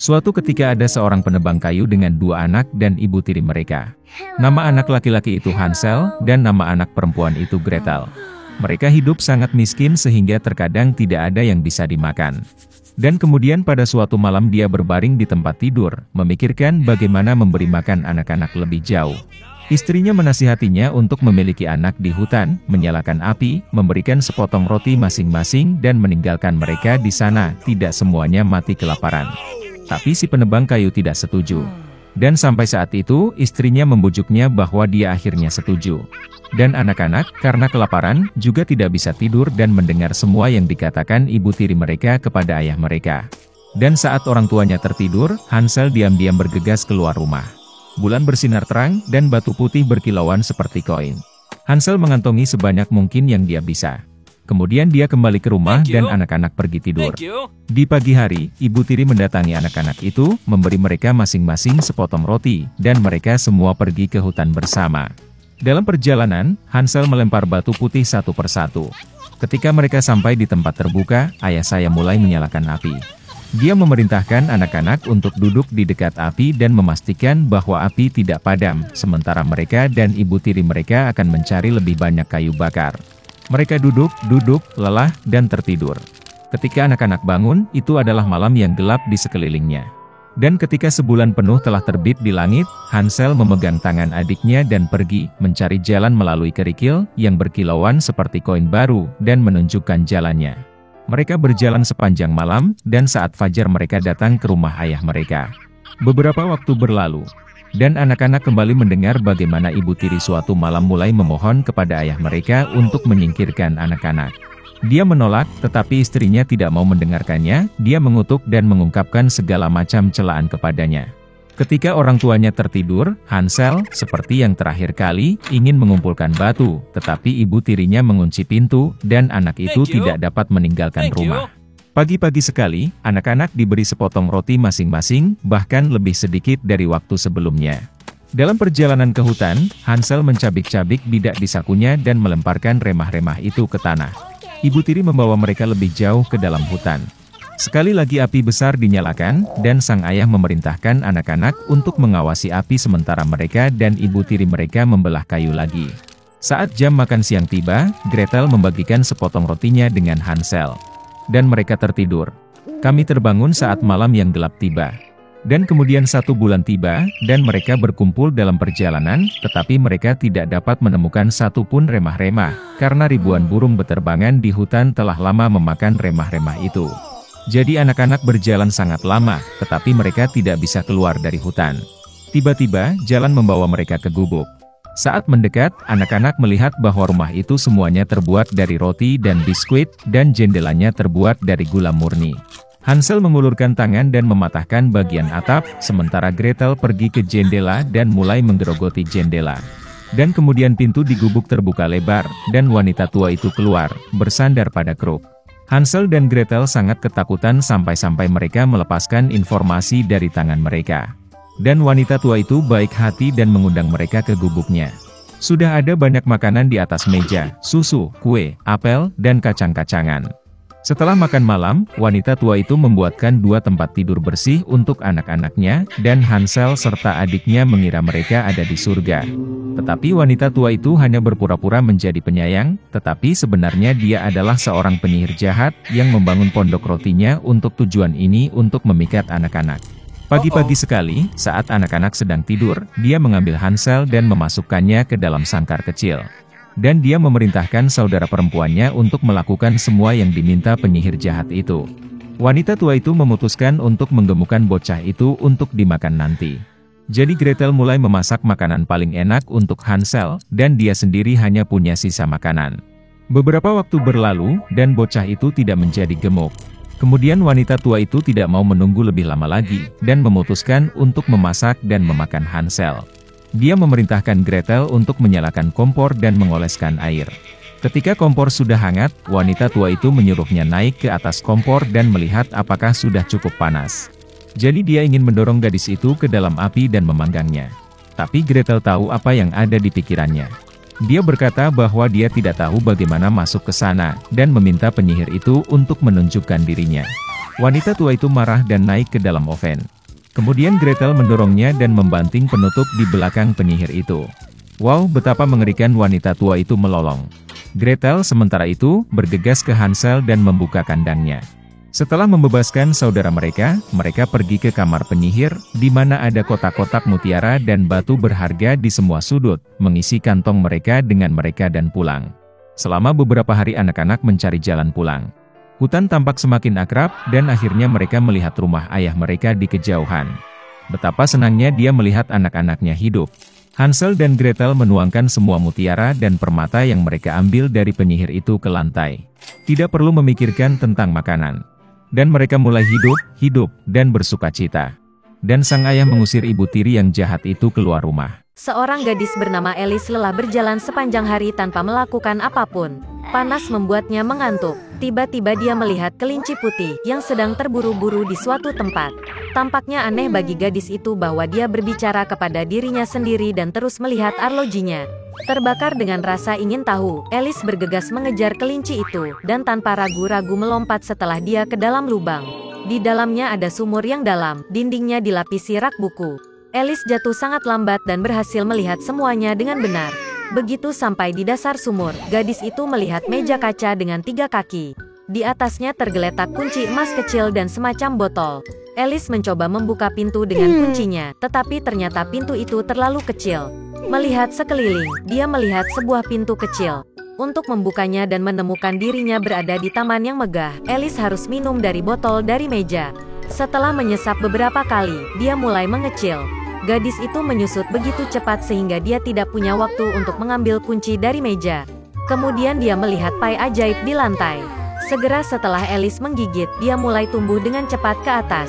Suatu ketika ada seorang penebang kayu dengan dua anak dan ibu tiri mereka. Nama anak laki-laki itu Hansel, dan nama anak perempuan itu Gretel. Mereka hidup sangat miskin sehingga terkadang tidak ada yang bisa dimakan. Dan kemudian pada suatu malam dia berbaring di tempat tidur, memikirkan bagaimana memberi makan anak-anak lebih jauh. Istrinya menasihatinya untuk memiliki anak di hutan, menyalakan api, memberikan sepotong roti masing-masing dan meninggalkan mereka di sana, tidak semuanya mati kelaparan. Tapi si penebang kayu tidak setuju. Dan sampai saat itu, istrinya membujuknya bahwa dia akhirnya setuju. Dan anak-anak, karena kelaparan, juga tidak bisa tidur dan mendengar semua yang dikatakan ibu tiri mereka kepada ayah mereka. Dan saat orang tuanya tertidur, Hansel diam-diam bergegas keluar rumah. Bulan bersinar terang, dan batu putih berkilauan seperti koin. Hansel mengantongi sebanyak mungkin yang dia bisa. Kemudian dia kembali ke rumah dan anak-anak pergi tidur. Di pagi hari, ibu tiri mendatangi anak-anak itu, memberi mereka masing-masing sepotong roti, dan mereka semua pergi ke hutan bersama. Dalam perjalanan, Hansel melempar batu putih satu persatu. Ketika mereka sampai di tempat terbuka, ayah saya mulai menyalakan api. Dia memerintahkan anak-anak untuk duduk di dekat api dan memastikan bahwa api tidak padam, sementara mereka dan ibu tiri mereka akan mencari lebih banyak kayu bakar. Mereka duduk, lelah, dan tertidur. Ketika anak-anak bangun, itu adalah malam yang gelap di sekelilingnya. Dan ketika sebulan penuh telah terbit di langit, Hansel memegang tangan adiknya dan pergi, mencari jalan melalui kerikil, yang berkilauan seperti koin baru, dan menunjukkan jalannya. Mereka berjalan sepanjang malam, dan saat fajar mereka datang ke rumah ayah mereka. Beberapa waktu berlalu. Dan anak-anak kembali mendengar bagaimana ibu tiri suatu malam mulai memohon kepada ayah mereka untuk menyingkirkan anak-anak. Dia menolak, tetapi istrinya tidak mau mendengarkannya, dia mengutuk dan mengungkapkan segala macam celaan kepadanya. Ketika orang tuanya tertidur, Hansel, seperti yang terakhir kali, ingin mengumpulkan batu, tetapi ibu tirinya mengunci pintu, dan anak itu tidak dapat meninggalkan rumah. Pagi-pagi sekali, anak-anak diberi sepotong roti masing-masing, bahkan lebih sedikit dari waktu sebelumnya. Dalam perjalanan ke hutan, Hansel mencabik-cabik bidak di sakunya dan melemparkan remah-remah itu ke tanah. Ibu tiri membawa mereka lebih jauh ke dalam hutan. Sekali lagi api besar dinyalakan, dan sang ayah memerintahkan anak-anak untuk mengawasi api sementara mereka dan ibu tiri mereka membelah kayu lagi. Saat jam makan siang tiba, Gretel membagikan sepotong rotinya dengan Hansel. Dan mereka tertidur. Kami terbangun saat malam yang gelap tiba. Dan kemudian 1 bulan tiba, dan mereka berkumpul dalam perjalanan, tetapi mereka tidak dapat menemukan satu pun remah-remah, karena ribuan burung beterbangan di hutan telah lama memakan remah-remah itu. Jadi anak-anak berjalan sangat lama, tetapi mereka tidak bisa keluar dari hutan. Tiba-tiba, jalan membawa mereka ke gubuk. Saat mendekat, anak-anak melihat bahwa rumah itu semuanya terbuat dari roti dan biskuit, dan jendelanya terbuat dari gula murni. Hansel mengulurkan tangan dan mematahkan bagian atap, sementara Gretel pergi ke jendela dan mulai menggerogoti jendela. Dan kemudian pintu di gubuk terbuka lebar, dan wanita tua itu keluar, bersandar pada kruk. Hansel dan Gretel sangat ketakutan sampai-sampai mereka melepaskan informasi dari tangan mereka. Dan wanita tua itu baik hati dan mengundang mereka ke gubuknya. Sudah ada banyak makanan di atas meja, susu, kue, apel, dan kacang-kacangan. Setelah makan malam, wanita tua itu membuatkan 2 tempat tidur bersih untuk anak-anaknya, dan Hansel serta adiknya mengira mereka ada di surga. Tetapi wanita tua itu hanya berpura-pura menjadi penyayang, tetapi sebenarnya dia adalah seorang penyihir jahat, yang membangun pondok rotinya untuk tujuan ini untuk memikat anak-anak. Pagi-pagi sekali, saat anak-anak sedang tidur, dia mengambil Hansel dan memasukkannya ke dalam sangkar kecil. Dan dia memerintahkan saudara perempuannya untuk melakukan semua yang diminta penyihir jahat itu. Wanita tua itu memutuskan untuk menggemukkan bocah itu untuk dimakan nanti. Jadi Gretel mulai memasak makanan paling enak untuk Hansel, dan dia sendiri hanya punya sisa makanan. Beberapa waktu berlalu, dan bocah itu tidak menjadi gemuk. Kemudian wanita tua itu tidak mau menunggu lebih lama lagi, dan memutuskan untuk memasak dan memakan Hansel. Dia memerintahkan Gretel untuk menyalakan kompor dan mengoleskan air. Ketika kompor sudah hangat, wanita tua itu menyuruhnya naik ke atas kompor dan melihat apakah sudah cukup panas. Jadi dia ingin mendorong gadis itu ke dalam api dan memanggangnya. Tapi Gretel tahu apa yang ada di pikirannya. Dia berkata bahwa dia tidak tahu bagaimana masuk ke sana, dan meminta penyihir itu untuk menunjukkan dirinya. Wanita tua itu marah dan naik ke dalam oven. Kemudian Gretel mendorongnya dan membanting penutup di belakang penyihir itu. Wow, betapa mengerikan wanita tua itu melolong. Gretel sementara itu bergegas ke Hansel dan membuka kandangnya. Setelah membebaskan saudara mereka pergi ke kamar penyihir, di mana ada kotak-kotak mutiara dan batu berharga di semua sudut, mengisi kantong mereka dengan mereka dan pulang. Selama beberapa hari anak-anak mencari jalan pulang. Hutan tampak semakin akrab, dan akhirnya mereka melihat rumah ayah mereka di kejauhan. Betapa senangnya dia melihat anak-anaknya hidup. Hansel dan Gretel menuangkan semua mutiara dan permata yang mereka ambil dari penyihir itu ke lantai. Tidak perlu memikirkan tentang makanan. Dan mereka mulai hidup, dan bersukacita. Dan sang ayah mengusir ibu tiri yang jahat itu keluar rumah. Seorang gadis bernama Elis lelah berjalan sepanjang hari tanpa melakukan apapun. Panas membuatnya mengantuk. Tiba-tiba dia melihat kelinci putih yang sedang terburu-buru di suatu tempat. Tampaknya aneh bagi gadis itu bahwa dia berbicara kepada dirinya sendiri dan terus melihat arlojinya. Terbakar dengan rasa ingin tahu, Elis bergegas mengejar kelinci itu, dan tanpa ragu-ragu melompat setelah dia ke dalam lubang. Di dalamnya ada sumur yang dalam, dindingnya dilapisi rak buku. Elis jatuh sangat lambat dan berhasil melihat semuanya dengan benar. Begitu sampai di dasar sumur, gadis itu melihat meja kaca dengan 3 kaki. Di atasnya tergeletak kunci emas kecil dan semacam botol. Elis mencoba membuka pintu dengan kuncinya, tetapi ternyata pintu itu terlalu kecil. Melihat sekeliling, dia melihat sebuah pintu kecil. Untuk membukanya dan menemukan dirinya berada di taman yang megah, Elis harus minum dari botol dari meja. Setelah menyesap beberapa kali, dia mulai mengecil. Gadis itu menyusut begitu cepat sehingga dia tidak punya waktu untuk mengambil kunci dari meja. Kemudian dia melihat pai ajaib di lantai. Segera setelah Elis menggigit, dia mulai tumbuh dengan cepat ke atas.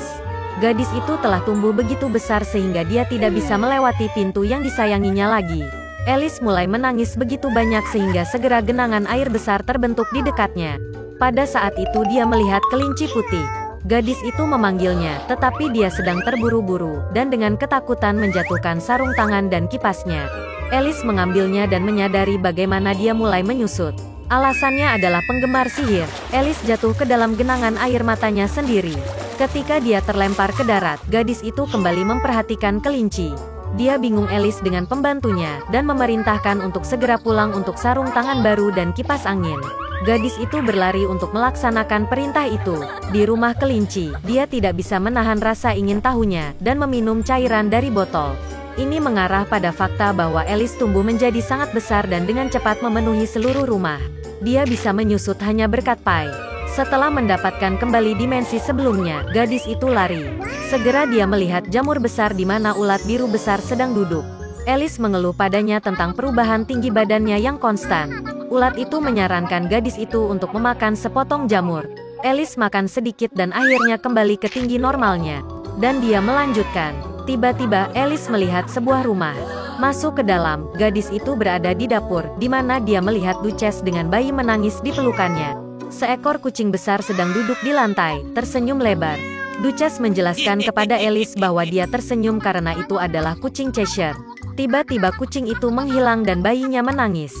Gadis itu telah tumbuh begitu besar sehingga dia tidak bisa melewati pintu yang disayanginya lagi. Elis mulai menangis begitu banyak sehingga segera genangan air besar terbentuk di dekatnya. Pada saat itu dia melihat kelinci putih. Gadis itu memanggilnya, tetapi dia sedang terburu-buru, dan dengan ketakutan menjatuhkan sarung tangan dan kipasnya. Elis mengambilnya dan menyadari bagaimana dia mulai menyusut. Alasannya adalah penggemar sihir. Elis jatuh ke dalam genangan air matanya sendiri. Ketika dia terlempar ke darat, gadis itu kembali memperhatikan kelinci. Dia bingung Elis dengan pembantunya, dan memerintahkan untuk segera pulang untuk sarung tangan baru dan kipas angin. Gadis itu berlari untuk melaksanakan perintah itu. Di rumah kelinci, dia tidak bisa menahan rasa ingin tahunya, dan meminum cairan dari botol. Ini mengarah pada fakta bahwa Elis tumbuh menjadi sangat besar dan dengan cepat memenuhi seluruh rumah. Dia bisa menyusut hanya berkat pai. Setelah mendapatkan kembali dimensi sebelumnya, gadis itu lari. Segera dia melihat jamur besar di mana ulat biru besar sedang duduk. Elis mengeluh padanya tentang perubahan tinggi badannya yang konstan. Ulat itu menyarankan gadis itu untuk memakan sepotong jamur. Elis makan sedikit dan akhirnya kembali ke tinggi normalnya. Dan dia melanjutkan. Tiba-tiba Elis melihat sebuah rumah. Masuk ke dalam, gadis itu berada di dapur, di mana dia melihat Duchess dengan bayi menangis di pelukannya. Seekor kucing besar sedang duduk di lantai, tersenyum lebar. Duchess menjelaskan kepada Elis bahwa dia tersenyum karena itu adalah kucing Cheshire. Tiba-tiba kucing itu menghilang dan bayinya menangis.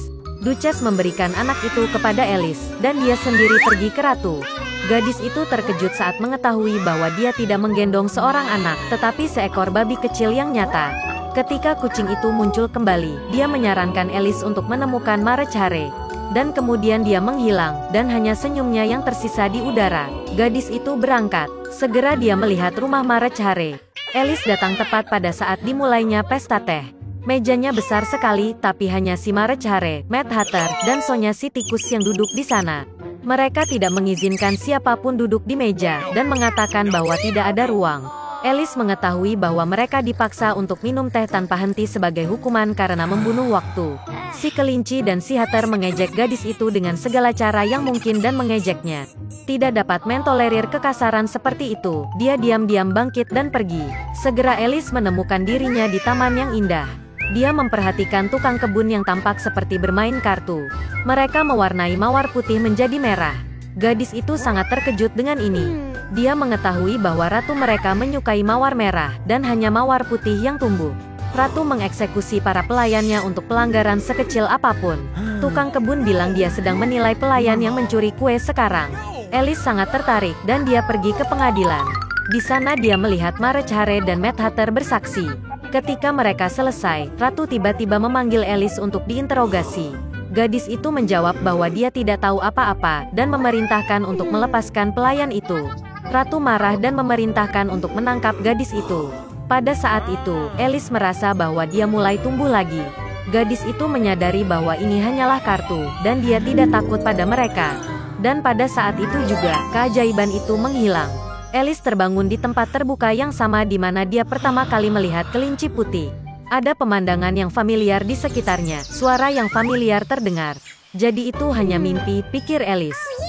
Duchess memberikan anak itu kepada Elis, dan dia sendiri pergi ke ratu. Gadis itu terkejut saat mengetahui bahwa dia tidak menggendong seorang anak, tetapi seekor babi kecil yang nyata. Ketika kucing itu muncul kembali, dia menyarankan Elis untuk menemukan Marechare. Dan kemudian dia menghilang, dan hanya senyumnya yang tersisa di udara. Gadis itu berangkat. Segera dia melihat rumah Marechare. Elis datang tepat pada saat dimulainya pesta teh. Mejanya besar sekali, tapi hanya si Marechare, Mad Hatter, dan Sonya si tikus yang duduk di sana. Mereka tidak mengizinkan siapapun duduk di meja, dan mengatakan bahwa tidak ada ruang. Elis mengetahui bahwa mereka dipaksa untuk minum teh tanpa henti sebagai hukuman karena membunuh waktu. Si kelinci dan si Hatter mengejek gadis itu dengan segala cara yang mungkin dan mengejeknya. Tidak dapat mentolerir kekasaran seperti itu, dia diam-diam bangkit dan pergi. Segera Elis menemukan dirinya di taman yang indah. Dia memperhatikan tukang kebun yang tampak seperti bermain kartu. Mereka mewarnai mawar putih menjadi merah. Gadis itu sangat terkejut dengan ini. Dia mengetahui bahwa ratu mereka menyukai mawar merah, dan hanya mawar putih yang tumbuh. Ratu mengeksekusi para pelayannya untuk pelanggaran sekecil apapun. Tukang kebun bilang dia sedang menilai pelayan yang mencuri kue sekarang. Alice sangat tertarik dan dia pergi ke pengadilan. Di sana dia melihat Marechare dan Mad Hatter bersaksi. Ketika mereka selesai, Ratu tiba-tiba memanggil Alice untuk diinterogasi. Gadis itu menjawab bahwa dia tidak tahu apa-apa dan memerintahkan untuk melepaskan pelayan itu. Ratu marah dan memerintahkan untuk menangkap gadis itu. Pada saat itu, Alice merasa bahwa dia mulai tumbuh lagi. Gadis itu menyadari bahwa ini hanyalah kartu, dan dia tidak takut pada mereka. Dan pada saat itu juga, keajaiban itu menghilang. Alice terbangun di tempat terbuka yang sama di mana dia pertama kali melihat kelinci putih. Ada pemandangan yang familiar di sekitarnya, suara yang familiar terdengar. Jadi itu hanya mimpi, pikir Alice.